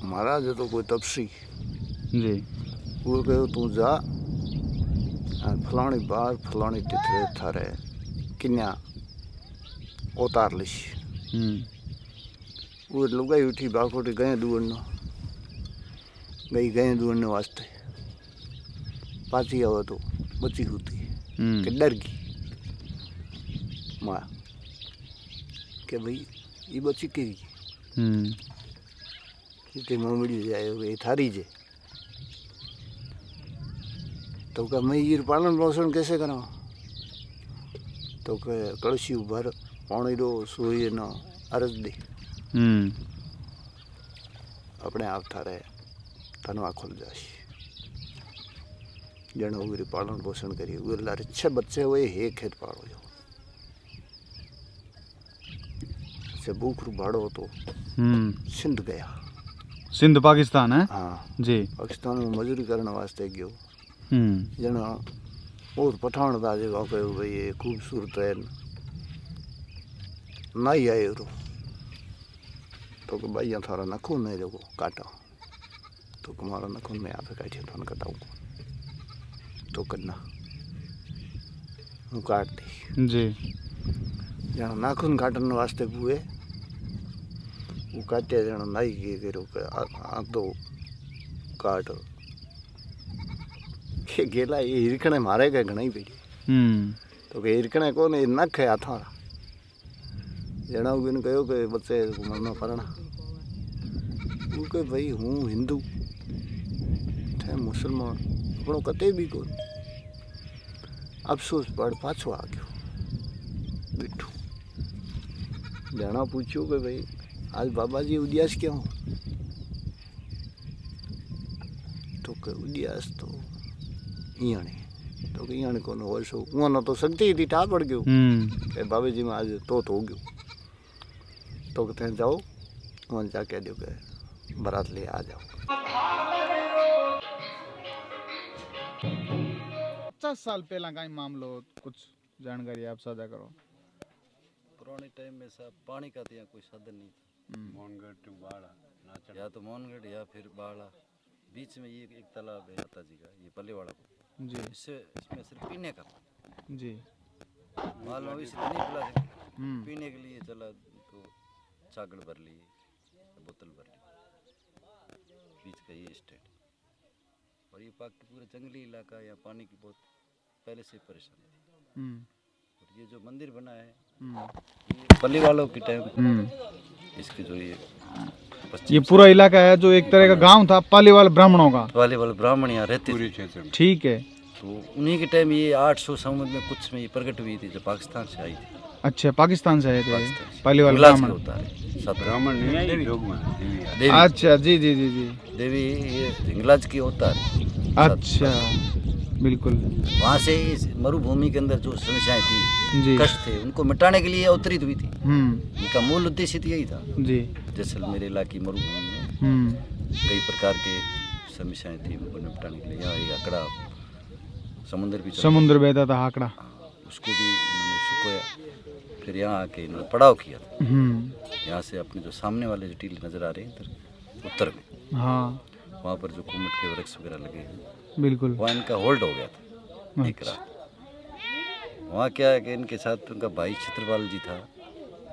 महाराज है तो कोई तपसी, जी वो कहो तू जा फलानी बार फलानी तिथरे थारे किन्या उतार लिश। वो लुगाई उठी बाकोटी गए दूरनो गई दूरने वास्ते, पाची आओ तो बची होती कि डर गई माँ के भाई ये बची के मामड़ी जाए ये थारी जे, तो क्या मैं ये पालन पोषण कैसे करा, तो के कलशी भर पानी रो सोई न अरज दे अपने आप थारे तनवा खुल जाशी। जन वगैरह पालन पोषण करिए, वे लारे 6 बच्चे हुए, एक खेत पाड़ो जो से भूख रू भाड़ो तो सिंध गया। सिंध पाकिस्तान है। हाँ जी पाकिस्तान में मजूरी करने वास्ते गयो। जना और पठान था जो कहो भाई ये खूबसूरत है नहीं आए रो, तो कि भाई थारा नखून नहीं देखो काटा, तो तुम्हारा नखून में आप काटे तो कटाऊँ, तो करना हूँ काट दी जी। जना नाखून काटने वास्ते हुए वो काटे जना नाई के करो आधो काट के गेला ये हिरकने मारे के घना ही पेड़ी, तो के हिरकने को ने नख है हाथा जना उन कहो के बच्चे मरना पड़ना, वो के भाई हूँ हिंदू थे मुसलमान अपनों कते भी को अफसोस पड़ पाछो आ गयो बिठू। जना पूछो कि भाई आज बाबा जी उदियास क्यों, तो के उदियास तो इयाने तो कि यहाँ को हो सो वहाँ तो सकती ही थी ठार पड़ गयो बाबे जी में आज तो हो गयो तो कहते हैं जाओ वहाँ जाके दो के बारात ले आ जाओ। 50 साल पहला का मामलो कुछ जानकारी आप साझा करो। पुराने टाइम में सब पानी का तो यहाँ कोई साधन नहीं था। मोहनगढ़ टू बाड़ा या तो मोहनगढ़ या फिर बाड़ा बीच में ये एक तालाब है माता जी का ये पल्लेवाड़ा को जी इसमें सिर्फ पीने का जी माल मवेशी तो नहीं पिला सकते पीने के लिए चला तो चागड़ भर लिए बोतल भर ली बीच का ये स्टेट और ये बाकी पूरा जंगली इलाका या पानी की बहुत पहले से परेशानी थी। और ये जो मंदिर बना है ये पल्ली वालों की टाइम इसके जो ये पूरा इलाका है जो एक तरह का गांव था पालीवाल ब्राह्मणों का। पालीवाल ब्राह्मण यहाँ रहते थे। ठीक है। तो उन्हीं के टाइम ये 800 संवत में कुछ में ये प्रकट हुई थी जो पाकिस्तान से आई थी। अच्छा पाकिस्तान से आए थे पालीवाल हिंगलाज के ब्राह्मण। होता है सब ब्राह्मण नहीं आई देवी अच्छा जी जी जी जी देवी ये हिंगलाज की होता है। अच्छा बिल्कुल। वहाँ से इस मरुभूमि के अंदर जो समस्याएं थी जी कष्ट थे उनको मिटाने के लिए अवतरित हुई थी। इनका मूल उद्देश्य तो यही था। जी जैसलमेर इलाकी मरुभूमि में कई प्रकार के समस्याएं थी उनको निपटाने के लिए यहाँ एक आंकड़ा समुद्र भी समुद्र बहता था आंकड़ा उसको भी उन्होंने सुखोया फिर यहाँ आके इन्होंने पड़ाव किया था। यहाँ से अपने जो सामने वाले जो टीले नजर आ रहे हैं इधर उत्तर में हाँ वहाँ पर जो कुमट के वृक्ष वगैरह लगे हैं बिल्कुल वहाँ इनका होल्ड हो गया था एक रात। वहाँ क्या है कि इनके साथ उनका भाई छत्रपाल जी था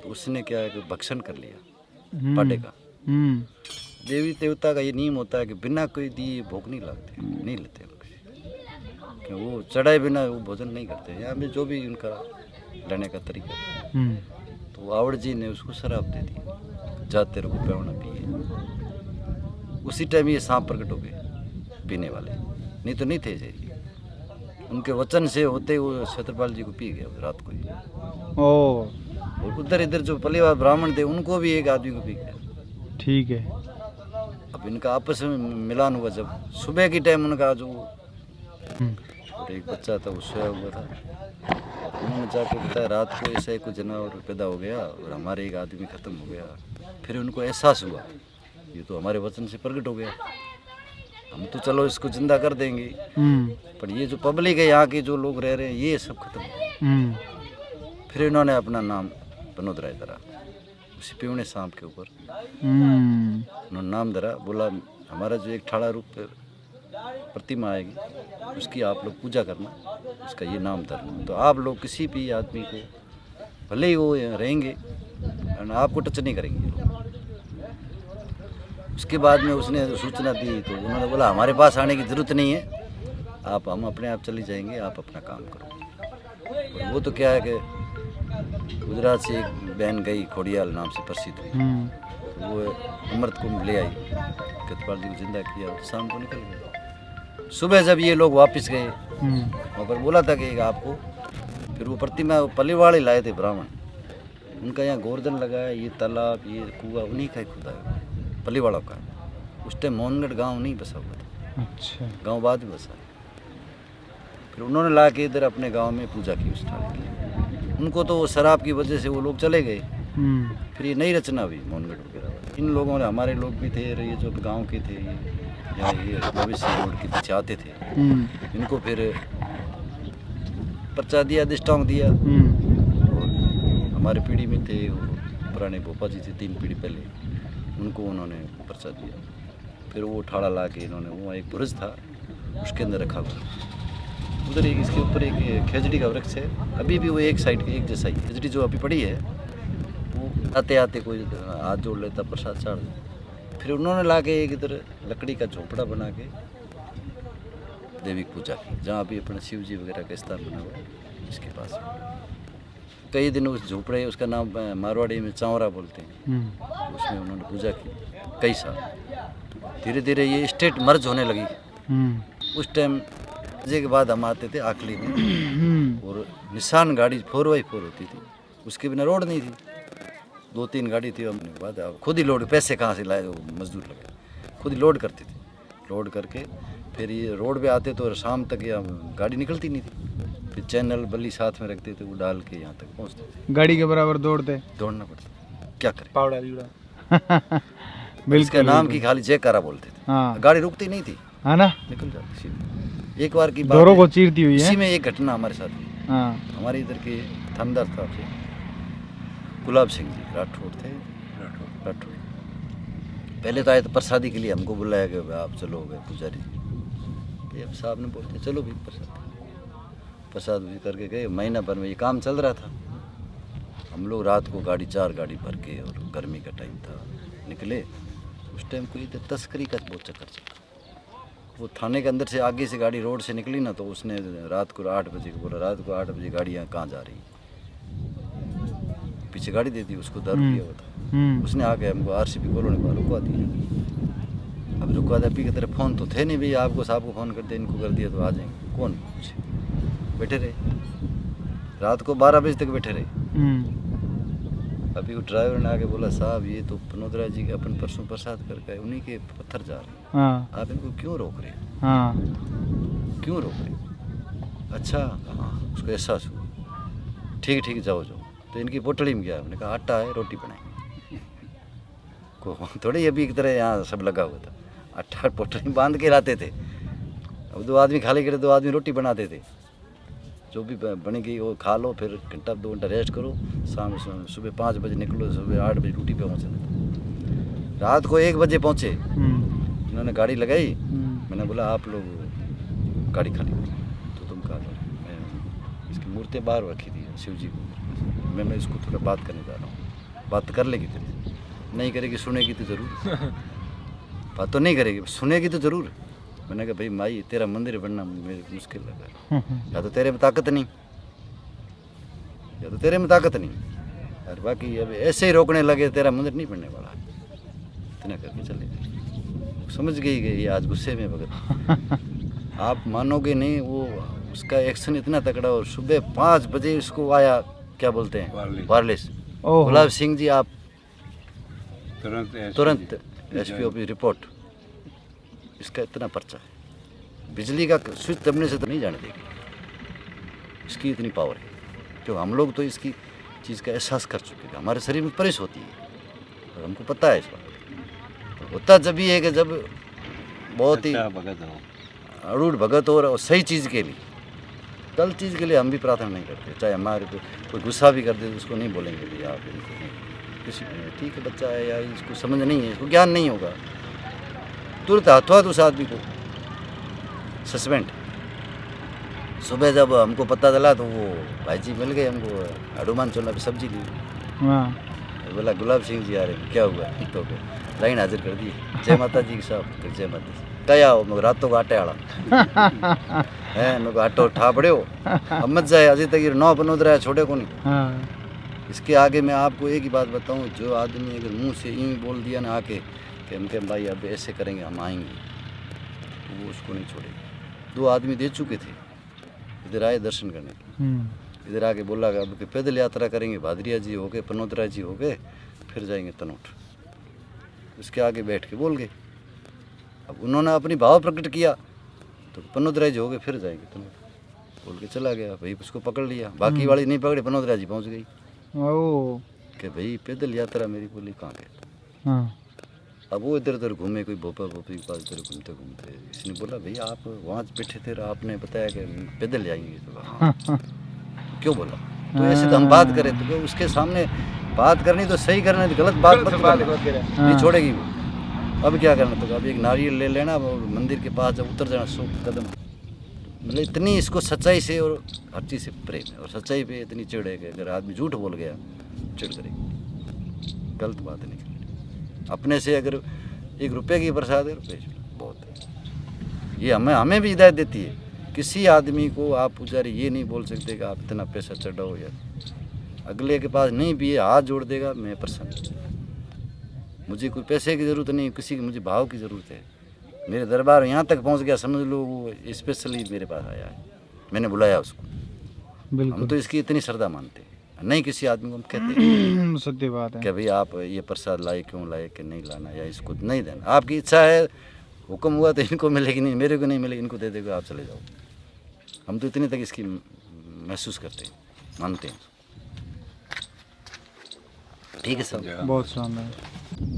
तो उसने क्या है कि भक्षण कर लिया पाटे का। देवी देवता का ये नियम होता है कि बिना कोई दिए भोग नहीं लगते नहीं लेते कि वो चढ़ाए बिना वो भोजन नहीं करते। यहाँ में जो भी उनका लेने का तरीका है तो आवड़ जी ने उसको शराब दे दी जा तेरे को प्यावना पिए। उसी टाइम ये सांप प्रकट हो गए पीने वाले नहीं तो नहीं थे जी उनके वचन से होते वो छत्रपाल जी को पी गया रात को ही। और उधर इधर जो पलीवाल ब्राह्मण थे उनको भी एक आदमी को पी गया। ठीक है। अब इनका आपस में मिलान हुआ जब सुबह की टाइम उनका जो और एक बच्चा था वो सोया हुआ था उन्होंने जाके बताया रात को ऐसा कोई जानवर पैदा हो गया और हमारे एक आदमी ख़त्म हो गया। फिर उनको एहसास हुआ ये तो हमारे वचन से प्रकट हो गया हम तो चलो इसको जिंदा कर देंगे पर ये जो पब्लिक है यहाँ के जो लोग रह रहे हैं ये सब खत्म हो। फिर इन्होंने अपना नाम विनोद राय धरा उसी पिवने सांप के ऊपर उन्होंने नाम धरा बोला हमारा जो एक ठाड़ा रूप प्रतिमा आएगी उसकी आप लोग पूजा करना उसका ये नाम धरना। तो आप लोग किसी भी आदमी को भले ही वो रहेंगे आपको टच नहीं करेंगे। उसके बाद में उसने सूचना दी तो उन्होंने बोला हमारे पास आने की ज़रूरत नहीं है आप हम अपने आप चले जाएंगे आप अपना काम करो। और वो तो क्या है कि गुजरात से एक बहन गई खोड़ियाल नाम से प्रसिद्ध हुई वो अमृत कुंभ ले आई छत्रपाल जी को जिंदा किया और शाम को निकल गए। सुबह जब ये लोग वापस गए वहाँ पर बोला था कि आपको फिर वो प्रतिमा पलीवाड़े लाए थे ब्राह्मण उनका यहाँ गोवर्धन लगाया ये तालाब ये कुआं उन्हीं का ही खुदा है पलीवाड़ा का। उस टाइम मोहनगढ़ गांव नहीं बसा हुआ था। अच्छा गांव बाद में बसा। फिर उन्होंने ला के इधर अपने गांव में पूजा की उस ठाणे की। उनको तो वो शराब की वजह से वो लोग चले गए। फिर ये नई रचना हुई मोहनगढ़ वगैरह। इन लोगों ने हमारे लोग भी थे ये जो गांव के थे यहाँ ये भविष्य रोड के पीछे आते थे इनको फिर पर्चा दिया दिष्टांग दिया। और हमारे पीढ़ी में थे पुराने भोपा जी थे 3 पीढ़ी पहले उनको उन्होंने पर्चा दिया। फिर वो ठाड़ा ला के इन्होंने वो एक बुरुज था उसके अंदर रखा हुआ उधर एक इसके ऊपर एक खेजड़ी का वृक्ष है अभी भी वो एक साइड के एक जैसा ही खेजड़ी जो अभी पड़ी है वो आते आते कोई हाथ जोड़ लेता प्रसाद चाड़ देता। फिर उन्होंने ला के एक इधर लकड़ी का झोपड़ा बना के देवी की पूजा की जहाँ अभी अपना शिव जी वगैरह का स्थान बना हुआ है इसके पास कई दिन उस झोपड़े उसका नाम मारवाड़ी में चावरा बोलते हैं उसमें उन्होंने पूजा की कई साल। धीरे धीरे ये स्टेट मर्ज होने लगी। उस टाइम के बाद हम आते थे आखली में और निशान गाड़ी 4x4 होती थी उसके बिना रोड नहीं थी 2-3 गाड़ी थी। हमने बाद खुद ही लोड पैसे कहाँ से लाए वो मजदूर लगे खुद ही लोड करते थे लोड करके फिर ये रोड पे आते तो शाम तक यहाँ गाड़ी निकलती नहीं थी, फिर चैनल बल्ली साथ में रखते थे, वो डाल के यहाँ तक पहुँचते थे। गाड़ी के बराबर दौड़ते। दौड़ना पड़ता, क्या करें। पावड़ा लीड़ा इसके नाम की खाली जयकारा बोलते थे, हाँ गाड़ी रुकती नहीं थी, है ना, निकल जाती सीधे। एक बार की बात दोनों है, को चीरती हुई है। इसी में एक घटना हमारे साथ हुई। हाँ हमारे इधर के थानेदार साहब थे, गुलाब सिंह जी राठौड़ थे, राठौड़। पहले तो आए तो प्रसादी के लिए हमको बुलाया गया, आप चलो गए पुजारी जी। अब साहब ने बोलते चलो भी प्रसाद भी करके गए। महीना भर में ये काम चल रहा था। हम लोग रात को गाड़ी 4 गाड़ी भर के, और गर्मी का टाइम था, निकले। उस टाइम कोई इधर तस्करी का बहुत चक्कर चला। वो थाने के अंदर से आगे से गाड़ी रोड से निकली ना, तो उसने रात को 8 बजे को बोला, रात को 8 बजे गाड़ी यहाँ कहाँ जा रही है। पीछे गाड़ी दे दी, उसको दारू पिया हुआ था। उसने आके हमको आरसीबी कॉलोनी पर रुकवा दिया। अब रुकवा दिया, अभी की तरह फ़ोन तो थे नहीं भैया, आपको साहब को फ़ोन कर दिया, इनको कर दिया तो आ जाएंगे। कौन पूछे, बैठे रहे रात को 12 बजे तक बैठे रहे। अभी वो ड्राइवर ने आके बोला, साहब ये तो पनोदरा जी के अपन परसों प्रसाद करके उन्हीं के पत्थर जा रहे हैं, हाँ आप इनको क्यों रोक रहे हैं, हाँ क्यों रोक रहे हैं। अच्छा हाँ, उसको एहसास हुआ, ठीक ठीक जाओ जाओ। तो इनकी पोटली में गया, हमने कहा आटा है, रोटी बनाएंगे को थोड़ी अभी की तरह यहाँ सब लगा हुआ था। आटा पोटली में बांध के लाते थे। अब 2 आदमी खाली करे, 2 आदमी रोटी बनाते थे। जो भी बनेगी वो खा लो, फिर घंटा 2 घंटा रेस्ट करो, शाम सुबह 5 बजे निकलो, सुबह 8 बजे ड्यूटी पे पहुँचना। रात को 1 बजे पहुँचे। इन्होंने गाड़ी लगाई, मैंने बोला आप लोग गाड़ी खाली करो, तो तुम कहा लो। मैं इसकी मूर्तियाँ बाहर रखी थी शिव जी को, मैं इसको थोड़ा बात करने जा रहा हूँ। बात कर लेगी तेरे, नहीं करेगी, सुनेगी तो ज़रूर। बात तो नहीं करेगी, सुनेगी तो ज़रूर। मैंने कहा भाई माई, तेरा मंदिर बनना मेरे मुश्किल लगा, या तो तेरे में ताकत नहीं, या तो तेरे में ताकत नहीं, और बाकी अब ऐसे ही रोकने लगे, तेरा मंदिर नहीं बनने वाला। इतना करके चले गए। समझ गई कि ये आज गुस्से में भगत। आप मानोगे नहीं, वो उसका एक्शन इतना तगड़ा। और सुबह 5 बजे उसको आया, क्या बोलते हैं, वायरलेस, गुलाब सिंह जी आप तुरंत एसपी ऑफिस रिपोर्ट। इसका इतना पर्चा है, बिजली का स्विच दबने से तो नहीं जाने देगी, इसकी इतनी पावर है। क्यों, हम लोग तो इसकी चीज़ का एहसास कर चुके हैं, हमारे शरीर में परिश होती है और हमको पता है इस बात। तो होता जब भी है कि जब बहुत ही अड़ूढ़ भगत हो और सही चीज़ के लिए, गलत चीज़ के लिए हम भी प्रार्थना नहीं करते। चाहे हमारे को कोई गुस्सा भी कर दे तो उसको नहीं बोलेंगे भी आप इनको किसी, ठीक है बच्चा है या इसको समझ नहीं है, इसको ज्ञान नहीं होगा, तुरंत हाथों उस आदमी को सस्पेंड। सुबह जब हमको पता चला तो वो भाई जी मिल गए हमको, हनुमान चोला पे सब्जी ली। बोला गुलाब सिंह जी आ रहे हैं, क्या हुआ, तो लाइन हाजिर कर दी। जय माता जी साहब, तो जय माता जी क्या आओ, मैं रातों को आटे आड़ा है, मैं आटो उठा पड़े हो, अब मत जाए, अजय तक ये 9 पनोदरा है, छोटे को नहीं। इसके आगे मैं आपको एक ही बात बताऊं, जो आदमी अगर मुंह से यूँ बोल दिया ना आके कि हम कहें भाई अब ऐसे करेंगे, हम आएंगे, तो वो उसको नहीं छोड़ेगा। 2 आदमी दे चुके थे, इधर आए दर्शन करने के, इधर आके बोला कि अब पैदल यात्रा करेंगे, भादरिया जी हो गए, पनोदरा जी हो गए, फिर जाएंगे तनोट। उसके आगे बैठ के बोल गए। अब उन्होंने अपनी भाव प्रकट किया तो पनोदरा जी हो गए, फिर जाएंगे तनोट बोल के चला गया। भाई उसको पकड़ लिया, बाकी वाली नहीं पकड़ी, पनोदरा जी पहुँच गई कि भाई पैदल यात्रा मेरी बोली कहाँ गए। अब वो इधर उधर घूमे, कोई भोपाल भोपी के पास इधर घूमते घूमते इसने बोला भैया आप वहाँ बैठे थे, आपने बताया कि पैदल जाएंगे, तो हाँ क्यों बोला, तो ऐसे तो हम बात करें, तो उसके सामने बात करनी तो सही करना, गलत बात नहीं छोड़ेगी वो। अब क्या करना, तो अब एक नारियल ले लेना और मंदिर के पास जब उतर जाना 100 कदम। मतलब इतनी इसको सच्चाई से और हर चीज़ से प्रेम है, और सच्चाई पे इतनी चिड़ है कि अगर आदमी झूठ बोल गया चिड़ करेगी, गलत बात नहीं। अपने से अगर 1 रुपये की प्रसाद है, रुपये बहुत है। ये हमें भी हिदायत देती है, किसी आदमी को आप पुजारी ये नहीं बोल सकते कि आप इतना पैसा चढ़ाओ, या अगले के पास नहीं भी है, हाथ जोड़ देगा मैं प्रसन्न। मुझे कोई पैसे की ज़रूरत नहीं, किसी की मुझे भाव की ज़रूरत है। मेरे दरबार यहाँ तक पहुँच गया, समझ लो वो स्पेशली मेरे पास आया है, मैंने बुलाया उसको। हम तो इसकी इतनी श्रद्धा मानते हैं, नहीं किसी आदमी को हम कहते हैं सत्य बात है कि भाई आप ये प्रसाद लाए, क्यों लाए, कि नहीं लाना या इसको नहीं देना, आपकी इच्छा है हुक्म हुआ तो इनको मिलेगी नहीं, मेरे को नहीं मिलेगी, इनको दे देगा, आप चले जाओ। हम तो इतने तक इसकी महसूस करते हैं, मानते हैं। ठीक है सर। बहुत शानदार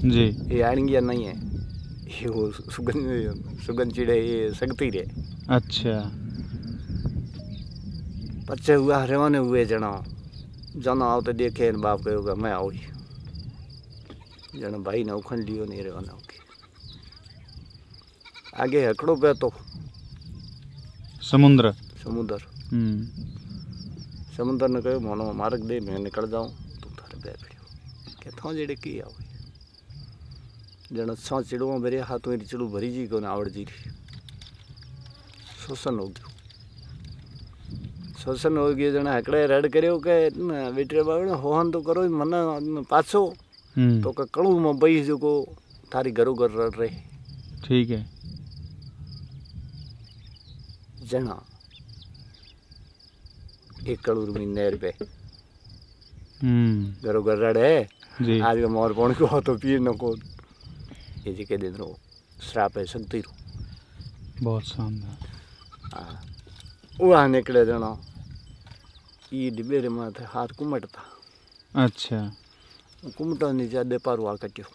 जी। ये आएंगे नहीं है, ये वो सुगंध चिड़े, ये सकती रे। अच्छा बच्चे हुआ रवाने हुए जना आओ तो देखे बाप कहोगा मैं आओ ही जना भाई ने उखंड लियो नहीं रवाना होगी। आगे हकड़ो पे तो समुद्र। समुद्र हम्म। समुद्र ने कहो मोनो मार्ग दे, मैं निकल जाऊँ, तुम थारे बह पड़ियो क्या था जेड़े की आओ जना छा चिड़ुआ मेरे हाथों चिड़ू भरी जी को आवड़ जी शोषण हो गयो। शोषण हो गयो जना हकड़े रेड करो के बेटे बाबा होहन तो करो मन पाछो तो कड़ू में बई जो को थारी घरों घर रह रहे। ठीक है। जना एक कड़ूर में नहर पे घरों घर रहे जी। आज का मोर पौन को तो पीर न को ये जी के दिन रो श्राप है शक्ति रो। बहुत शानदार। हाँ वहाँ निकले जना ये डिब्बे माथे हाथ कुमटता। अच्छा कुमटा नीचे दे पार हुआ कट्यो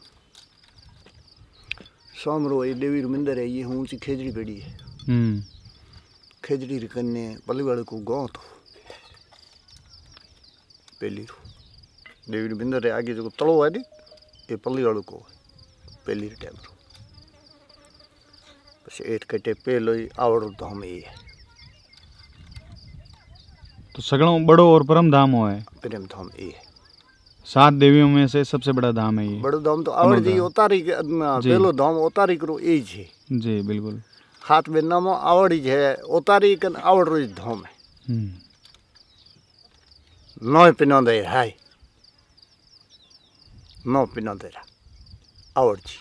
सोमरो ये देवी मंदिर है, ये ऊंची खेजड़ी पड़ी है। खेजड़ी कन्ने पलीवाड़े को गाँव तो पहली रो देवी मंदिर है, आगे जो तड़ो है नी ये पलीवाड़े को पहली टाइम रो। बस एक कटे पहलो ही आवड़ धाम ये है, तो सगड़ों बड़ो और परम धाम हो है। प्रेम धाम ये है, 7 देवियों में से सबसे बड़ा धाम है ये। बड़ो धाम तो आवड़ जी उतारी पहलो धाम उतारी करो यही है जी बिल्कुल। हाथ में नामो आवड़ी है उतारी कन आवड़ रो धाम है। नौ पिनो दे हाय नौ पिनो दे आवड़ जी